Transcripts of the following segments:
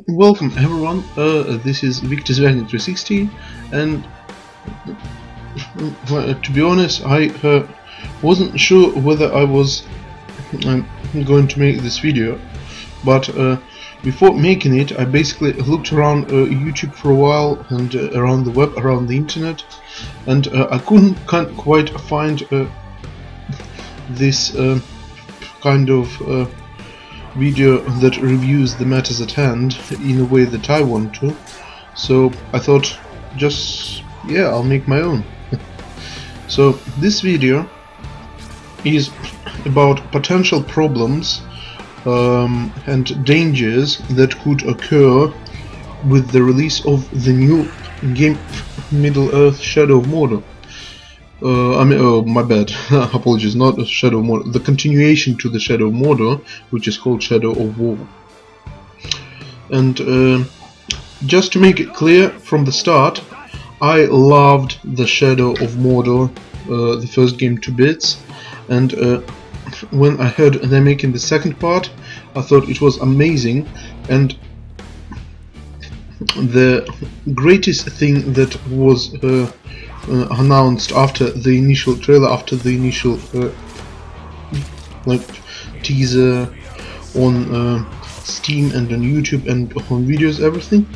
Welcome everyone, this is Victor's Dragon 360, and to be honest, I wasn't sure whether I was going to make this video, but before making it I basically looked around YouTube for a while and around the web, around the internet, and I can't quite find this kind of video that reviews the matters at hand in a way that I want to. So I thought, I'll make my own. So this video is about potential problems and dangers that could occur with the release of the new game Middle-Earth Shadow of Mordor. My bad, apologies, not Shadow of Mordor, the continuation to the Shadow of Mordor, which is called Shadow of War. And just to make it clear from the start, I loved the Shadow of Mordor, the first game, to bits, and when I heard they're making the second part, I thought it was amazing. And the greatest thing that was announced after the initial trailer, after the initial teaser on Steam and on YouTube and on videos, everything,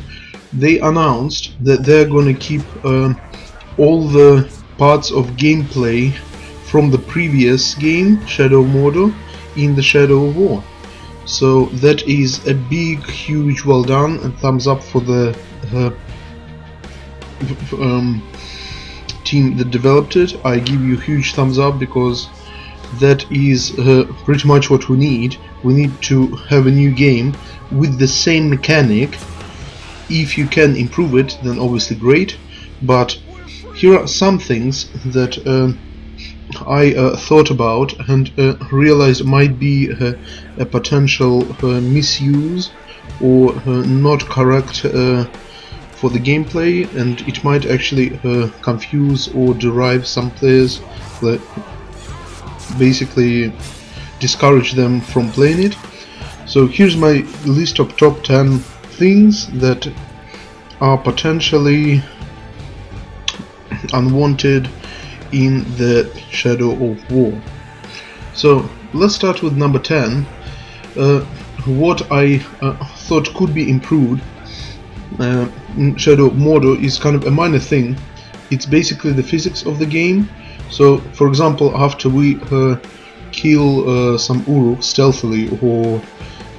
they announced that they're gonna keep all the parts of gameplay from the previous game, Shadow of Mordor, in the Shadow of War. So that is a big, huge well done, and thumbs up for the team that developed it. I give you a huge thumbs up, because that is pretty much what we need. We need to have a new game with the same mechanic. If you can improve it, then obviously great, but here are some things that I thought about and realized might be a potential misuse or not correct for the gameplay, and it might actually confuse or derive some players, that basically discourage them from playing it. So here's my list of top 10 things that are potentially unwanted in the Shadow of War. So let's start with number 10. What I thought could be improved in Shadow of Mordor is kind of a minor thing. It's basically the physics of the game. So for example, after we kill some Uruk stealthily, or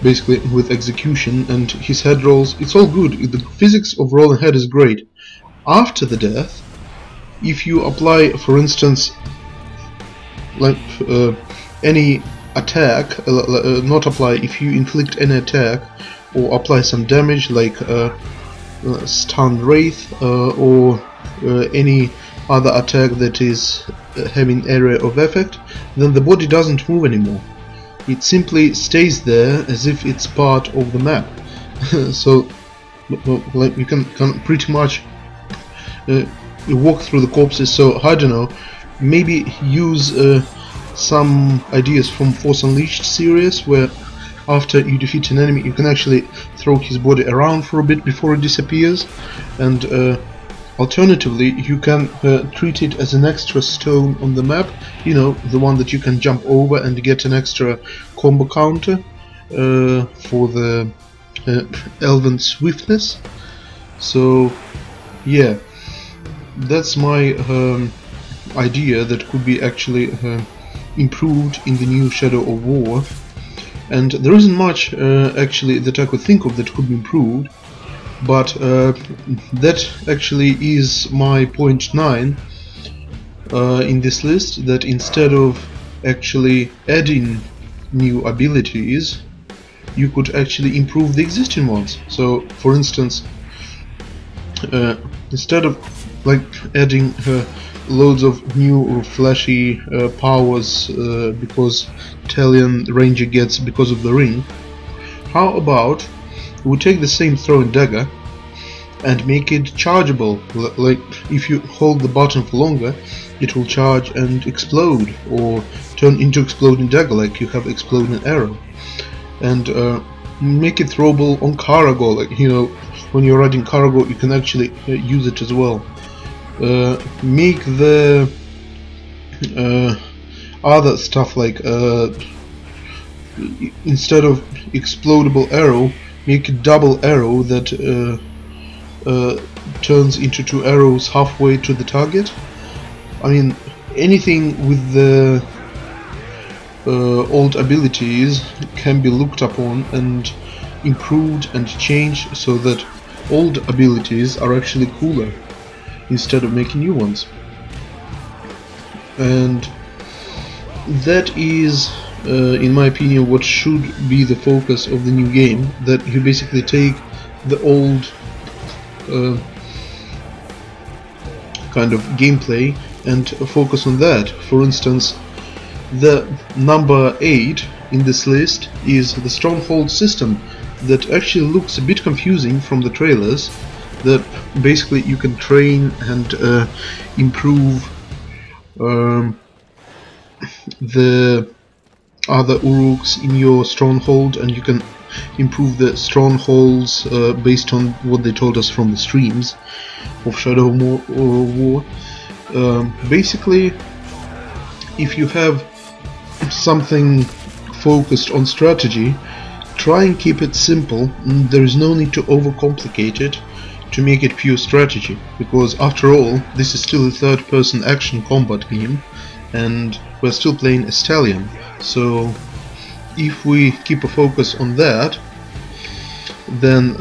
basically with execution, and his head rolls, it's all good. The physics of rolling head is great. After the death, if you apply, for instance, any attack, if you inflict any attack or apply some damage, like stun wraith or any other attack that is having area of effect, then the body doesn't move anymore. It simply stays there as if it's part of the map. So you can pretty much walk through the corpses. So I don't know, maybe use some ideas from Force Unleashed series, where after you defeat an enemy you can actually throw his body around for a bit before it disappears, and alternatively you can treat it as an extra stone on the map, you know, the one that you can jump over and get an extra combo counter for the elven swiftness. So yeah, that's my idea that could be actually improved in the new Shadow of War. And there isn't much actually that I could think of that could be improved, but that actually is my point 9 in this list, that instead of actually adding new abilities, you could actually improve the existing ones. So for instance, instead of adding loads of new or flashy powers because Talion Ranger gets because of the ring, how about we take the same throwing dagger and make it chargeable? Like, if you hold the button for longer, it will charge and explode, or turn into exploding dagger, like you have exploding arrow. And make it throwable on cargo, like, you know, when you're riding cargo you can actually use it as well. Make the other stuff like instead of explodable arrow, make a double arrow that turns into 2 arrows halfway to the target. I mean, anything with the old abilities can be looked upon and improved and changed so that old abilities are actually cooler instead of making new ones. And that is, in my opinion, what should be the focus of the new game, that you basically take the old kind of gameplay and focus on that. For instance, the number 8 in this list is the Stronghold System, that actually looks a bit confusing from the trailers, that basically you can train and improve the other Uruks in your stronghold, and you can improve the strongholds based on what they told us from the streams of Shadow of War. Basically, if you have something focused on strategy, try and keep it simple. There is no need to overcomplicate it to make it pure strategy, because after all this is still a third-person action combat game and we're still playing as Stallion. So if we keep a focus on that, then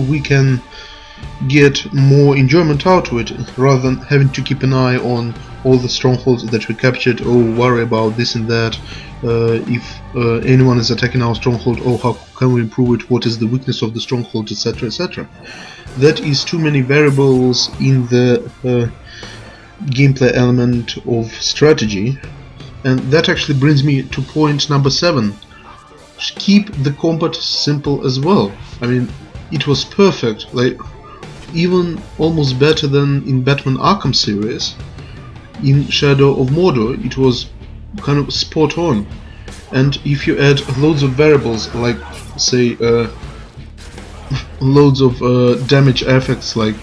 we can get more enjoyment out of it, rather than having to keep an eye on all the strongholds that we captured, or worry about this and that. If anyone is attacking our stronghold, oh, how can we improve it, what is the weakness of the stronghold, etc, etc. That is too many variables in the gameplay element of strategy. And that actually brings me to point number 7. Keep the combat simple as well. I mean, it was perfect, like even almost better than in Batman Arkham series. In Shadow of Mordor it was kind of spot on. And if you add loads of variables, like say loads of damage effects like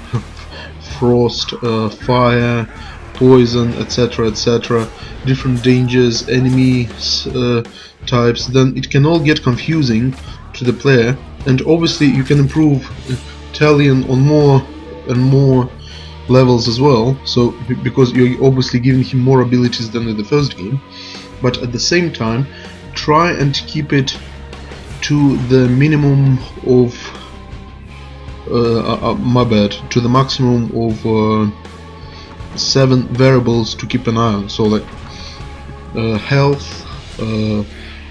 frost, fire, poison, etc, etc, different dangers, enemies types, then it can all get confusing to the player. And obviously you can improve Talion on more and more levels as well, so because you're obviously giving him more abilities than in the first game, but at the same time try and keep it to the minimum of to the maximum of 7 variables to keep an eye on. So like health, I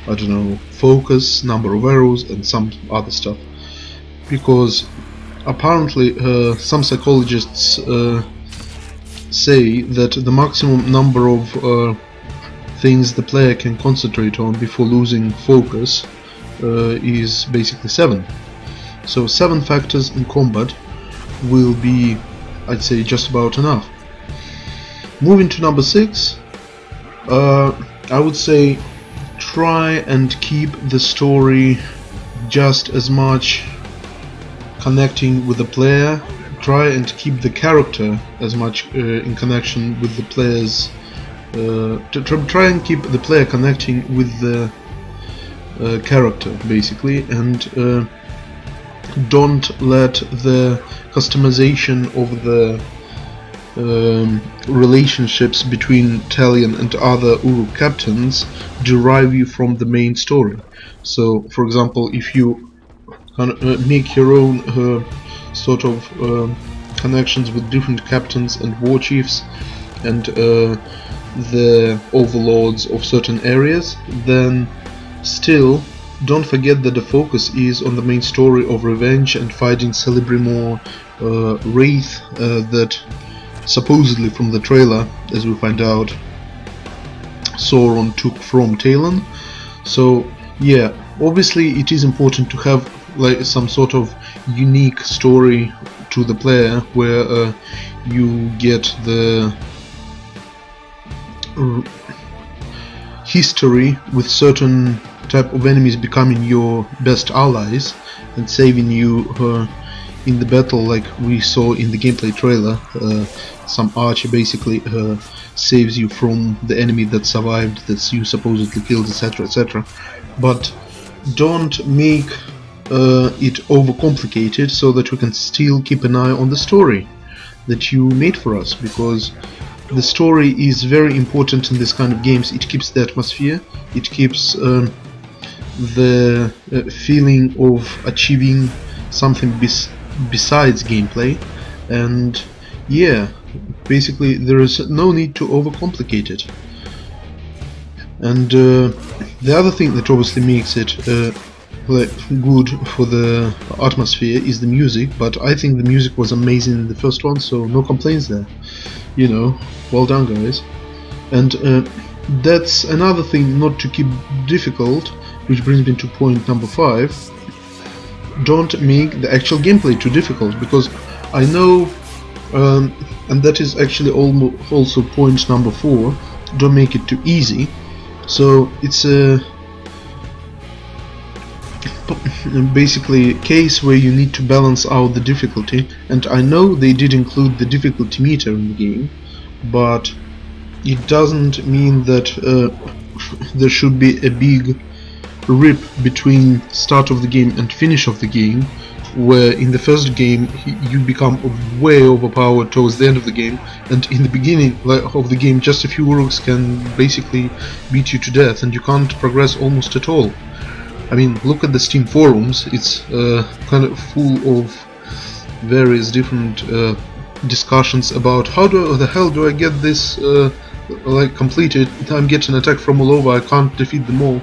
don't know, focus, number of arrows, and some other stuff, because apparently some psychologists say that the maximum number of things the player can concentrate on before losing focus is basically 7. So 7 factors in combat will be, I'd say, just about enough. Moving to number 6, I would say try and keep the story just as much connecting with the player. Try and keep the character as much in connection with the players. Try and keep the player connecting with the character, basically, and don't let the customization of the relationships between Talion and other Uruk captains derive you from the main story. So, for example, if you make your own sort of connections with different captains and war chiefs and the overlords of certain areas, then still don't forget that the focus is on the main story of revenge and fighting Celebrimor Wraith that supposedly from the trailer, as we find out, Sauron took from Talon. So yeah, obviously it is important to have like some sort of unique story to the player where you get the history with certain type of enemies becoming your best allies and saving you in the battle, like we saw in the gameplay trailer. Some archer basically saves you from the enemy that survived, that you supposedly killed, etc, etc. But don't make it overcomplicated, so that we can still keep an eye on the story that you made for us, because the story is very important in this kind of games. It keeps the atmosphere, it keeps the feeling of achieving something besides gameplay, and yeah, basically there is no need to overcomplicate it. And the other thing that obviously makes it good for the atmosphere is the music, but I think the music was amazing in the first one, so no complaints there. You know, well done guys. And that's another thing not to keep difficult, which brings me to point number 5. Don't make the actual gameplay too difficult, because I know, and that is actually also point number 4, don't make it too easy. So it's basically a case where you need to balance out the difficulty, and I know they did include the difficulty meter in the game, but it doesn't mean that there should be a big rip between start of the game and finish of the game, where in the first game you become way overpowered towards the end of the game, and in the beginning of the game just a few orcs can basically beat you to death and you can't progress almost at all. I mean, look at the Steam forums, it's kind of full of various different discussions about how the hell do I get this like completed. I'm getting attacked from all over, I can't defeat them all.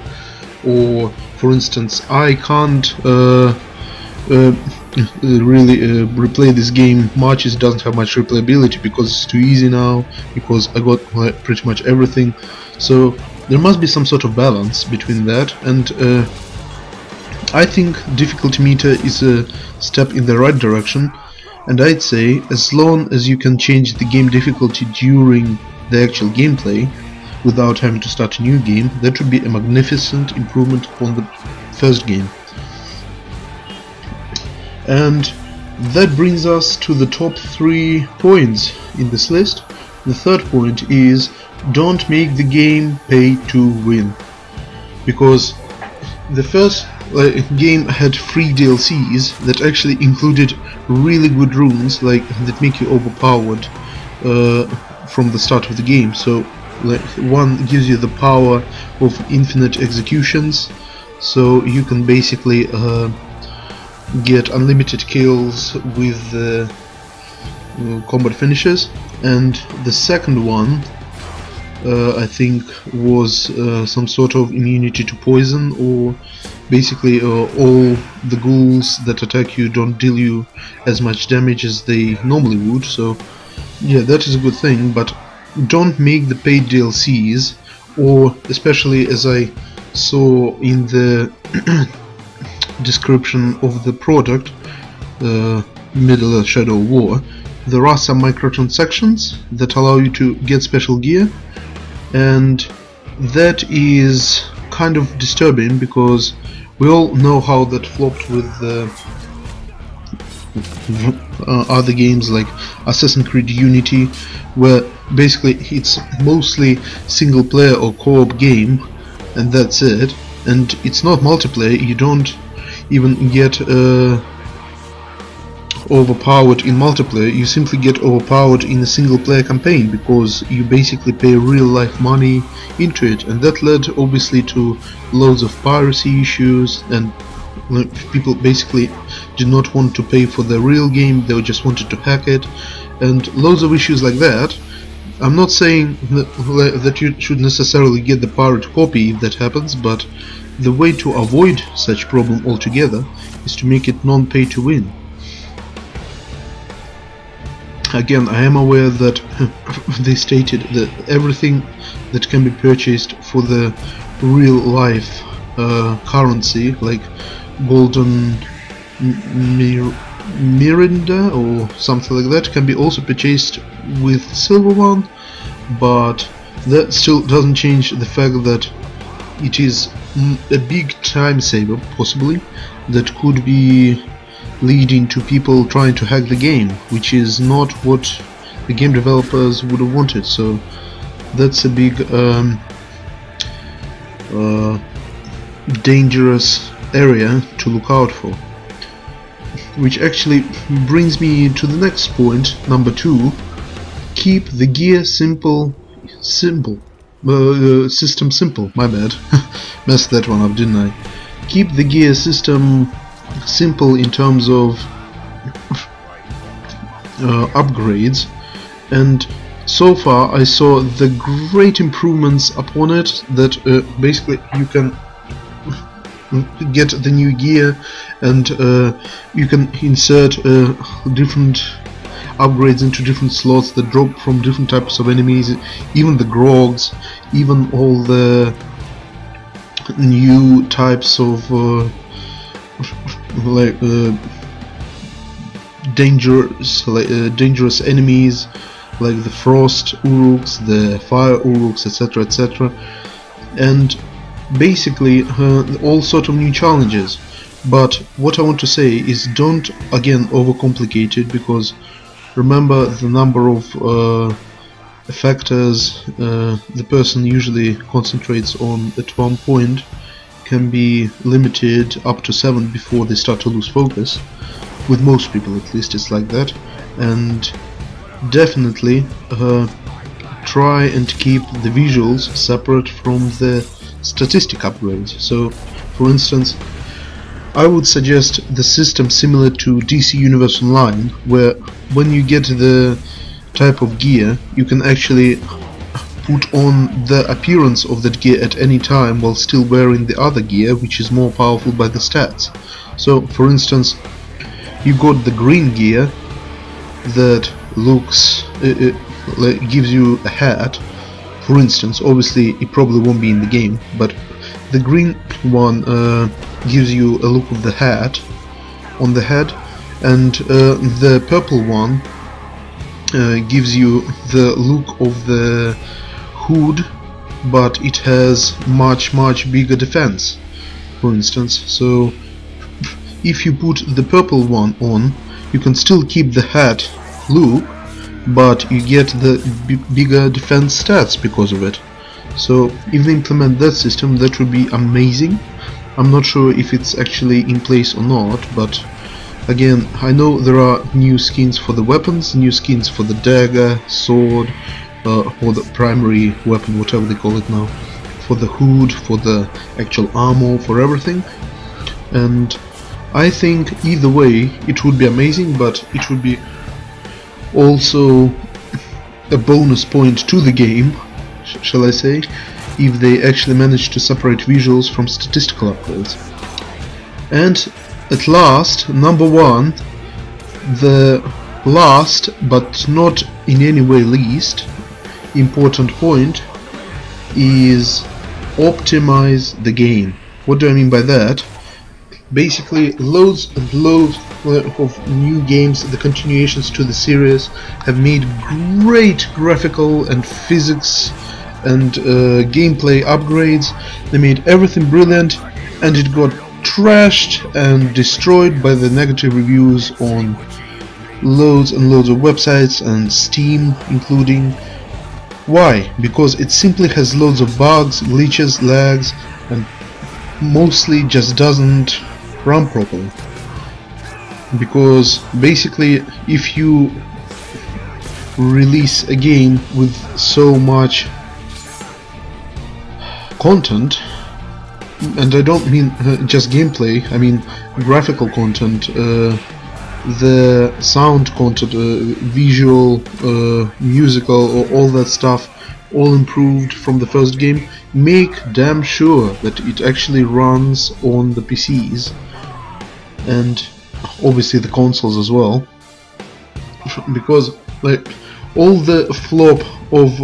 Or, for instance, I can't really replay this game much, it doesn't have much replayability because it's too easy now, because I got pretty much everything. So there must be some sort of balance between that, and I think difficulty meter is a step in the right direction, and I'd say as long as you can change the game difficulty during the actual gameplay without having to start a new game, that would be a magnificent improvement on the first game. And that brings us to the top 3 points in this list. The third point is, don't make the game pay to win, because the first game had free DLCs that actually included really good runes, like that make you overpowered from the start of the game. So one gives you the power of infinite executions, so you can basically get unlimited kills with combat finishes. And the second one I think was some sort of immunity to poison, or basically all the ghouls that attack you don't deal you as much damage as they normally would. So yeah, that is a good thing, but don't make the paid DLCs, or especially as I saw in the description of the product, Middle-Earth Shadow of War, there are some microtransactions that allow you to get special gear, and that is kind of disturbing, because we all know how that flopped with other games like Assassin's Creed Unity, where basically it's mostly single player or co-op game, and that's it, and it's not multiplayer. You don't even get overpowered in multiplayer, you simply get overpowered in a single player campaign, because you basically pay real life money into it, and that led obviously to loads of piracy issues, and people basically did not want to pay for the real game, they just wanted to hack it, and loads of issues like that. I'm not saying that you should necessarily get the pirate copy if that happens, but the way to avoid such problem altogether is to make it non-pay to win. Again, I am aware that they stated that everything that can be purchased for the real life currency, like golden Mirinda or something like that, can be also purchased with silver one, but that still doesn't change the fact that it is a big time saver, possibly, that could be leading to people trying to hack the game, which is not what the game developers would have wanted. So that's a big dangerous area to look out for. Which actually brings me to the next point, number 2. Keep the gear system simple. My bad. Messed that one up, didn't I? Keep the gear system simple in terms of upgrades, and so far I saw the great improvements upon it, that basically you can get the new gear and you can insert different upgrades into different slots that drop from different types of enemies, even the grogs, even all the new types of dangerous enemies, like the frost uruks, the fire uruks, etc, etc, and basically all sort of new challenges. But what I want to say is, don't again overcomplicate it, because remember the number of factors the person usually concentrates on at one point can be limited up to 7 before they start to lose focus. With most people, at least, it's like that. And definitely try and keep the visuals separate from the statistic upgrades. So, for instance, I would suggest the system similar to DC Universe Online, where when you get the type of gear, you can actually put on the appearance of that gear at any time while still wearing the other gear, which is more powerful by the stats. So, for instance, you got the green gear that looks gives you a hat. For instance, obviously it probably won't be in the game, but the green one gives you a look of the hat on the head, and the purple one gives you the look of the hood, but it has much bigger defense, for instance. So if you put the purple one on, you can still keep the hat look, but you get the bigger defense stats because of it. So if they implement that system, that would be amazing. I'm not sure if it's actually in place or not, but again, I know there are new skins for the weapons, new skins for the dagger, sword, or the primary weapon, whatever they call it now, for the hood, for the actual armor, for everything. And I think either way it would be amazing, but it would be also a bonus point to the game, shall I say, if they actually manage to separate visuals from statistical upgrades. And at last, number 1, the last but not in any way least important point is optimize the game. What do I mean by that? Basically, loads and loads of new games, the continuations to the series, have made great graphical and physics and gameplay upgrades. They made everything brilliant, and it got trashed and destroyed by the negative reviews on loads and loads of websites and Steam including. Why? Because it simply has loads of bugs, glitches, lags, and mostly just doesn't run properly. Because basically, if you release a game with so much content, and I don't mean just gameplay, I mean graphical content, the sound content, visual, musical, or all that stuff, all improved from the first game, make damn sure that it actually runs on the PCs and obviously the consoles as well, because like all the flop of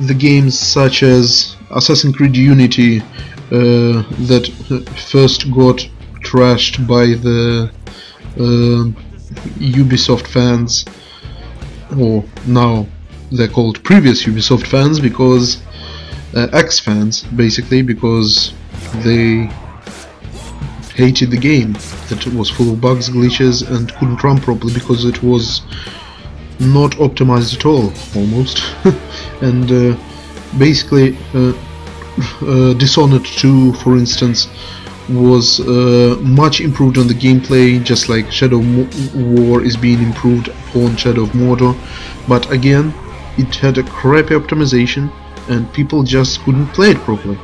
the games such as Assassin's Creed Unity that first got trashed by the Ubisoft fans, or now they're called previous Ubisoft fans, because X-fans, basically, because they hated the game, that it was full of bugs, glitches, and couldn't run properly because it was not optimized at all, almost. And basically Dishonored 2, for instance, was much improved on the gameplay, just like Shadow of War is being improved on Shadow of Mordor, but again it had a crappy optimization and people just couldn't play it properly.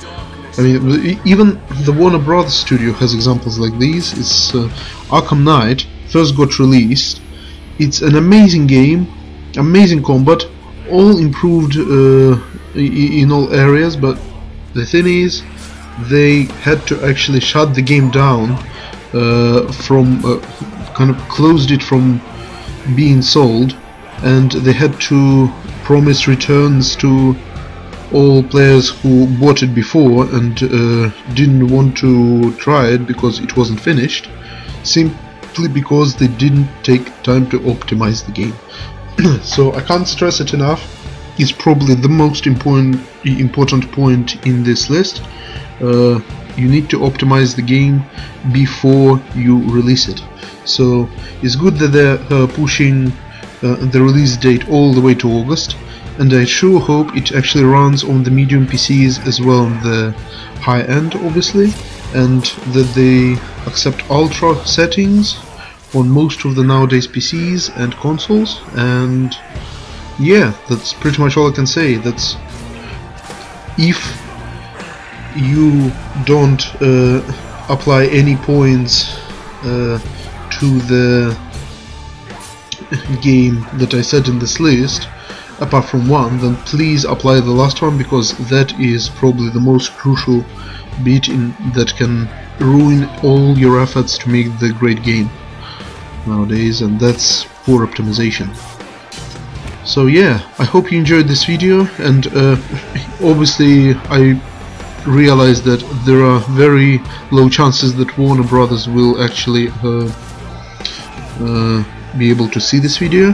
I mean, even the Warner Brothers studio has examples like these. It's Arkham Knight first got released. It's an amazing game, amazing combat, all improved in all areas, but the thing is, they had to actually shut the game down from kind of closed it from being sold, and they had to promise returns to all players who bought it before and didn't want to try it because it wasn't finished, simply because they didn't take time to optimize the game. So I can't stress it enough. It's probably the most important point in this list. You need to optimize the game before you release it. So it's good that they're pushing the release date all the way to August, and I sure hope it actually runs on the medium PCs as well on the high end, obviously, and that they accept ultra settings on most of the nowadays PCs and consoles. And yeah, that's pretty much all I can say. That's if you don't apply any points to the game that I said in this list, apart from one, then please apply the last one, because that is probably the most crucial bit that can ruin all your efforts to make the great game nowadays, and that's poor optimization. So yeah, I hope you enjoyed this video, and obviously I realize that there are very low chances that Warner Brothers will actually be able to see this video,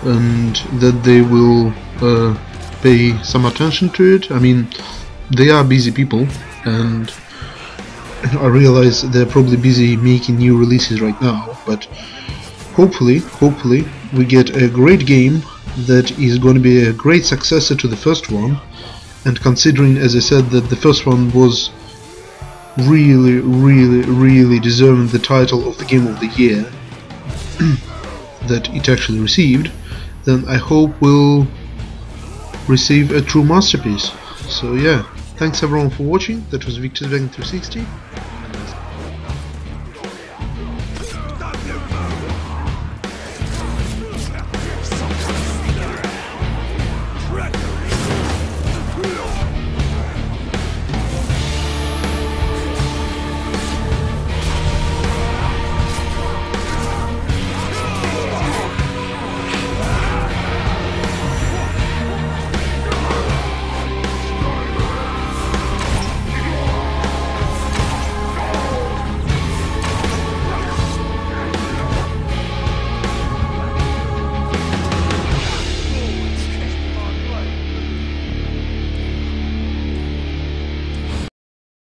and that they will pay some attention to it. I mean, they are busy people, and I realize they're probably busy making new releases right now, but hopefully we get a great game that is going to be a great successor to the first one. And considering, as I said, that the first one was really deserving the title of the Game of the Year that it actually received, then I hope we'll receive a true masterpiece. So yeah, thanks everyone for watching. That was Victor's Vegan 360.